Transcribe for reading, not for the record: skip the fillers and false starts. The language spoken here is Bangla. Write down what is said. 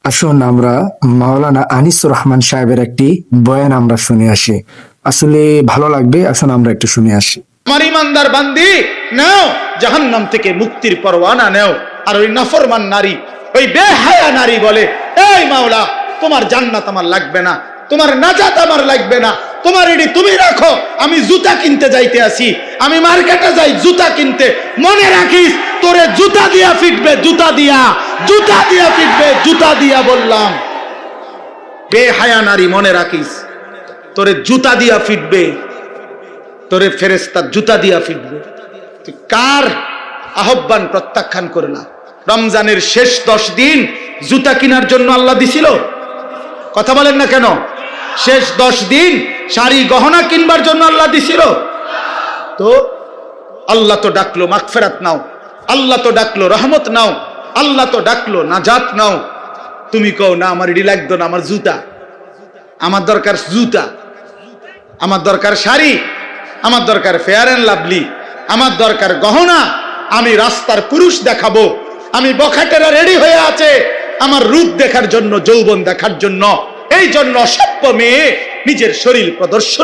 আসুন আমরা মাওলানা আনিসুর রহমান সাহেবের একটি বয়ান আমরা শুনে আসি। আসলে ভালো লাগবে, আসুন আমরা একটু শুনে আসি। আমার ইমানদার বান্দি, নাও জাহান্নাম থেকে মুক্তির পরোয়ানা নাও। আর ওই নাফরমান নারী, ওই বেহায়া নারী বলে, এই মাওলা, তোমার জান্নাত আমার লাগবে না, তোমার নাজাত আমার লাগবে না, তোমার এডি তুমি রাখো, আমি জুতা কিনতে যাইতে আসি, আমি মার্কেটে যাই জুতা কিনতে। মনে রাখিস, তোরে জুতা দিয়া ফিটবে, জুতা দিয়া, জুতা দিয়া ফিটবে, জুতা দিয়া বললাম। বেহায়া নারী, মনে রাখিস, তোরে জুতা দিয়া ফিটবে, তোরে ফেরেশতা জুতা দিয়া ফিটবে। তুই কার আহ্বান প্রত্যাখ্যান করলা? রমজানের শেষ 10 দিন জুতা কেনার জন্য আল্লাহ দিছিল? কথা বলেন না কেন? শেষ 10 দিন শাড়ি গহনা কিনবার জন্য আল্লাহ দিছিল? তো আল্লাহ তো ডাকলো মাগফিরাত নাও, আল্লাহ তো ডাকলো রহমত নাও, আল্লাহ তো ডাকলো নাজাত নাও। তুমি কও না আমার এডি লাগতো না, আমার জুতা, আমার দরকার জুতা, আমার দরকার শাড়ি, আমার দরকার ফেয়ার অ্যান্ড লাভলি, আমার দরকার গহনা। আমি রাস্তার পুরুষ দেখাবো, আমি বখাটেরা রেডি হয়ে আছে আমার রূপ দেখার জন্য, যৌবন দেখার জন্য। এই জন্য অসভ্য মেয়ে নিজের শরীর প্রদর্শন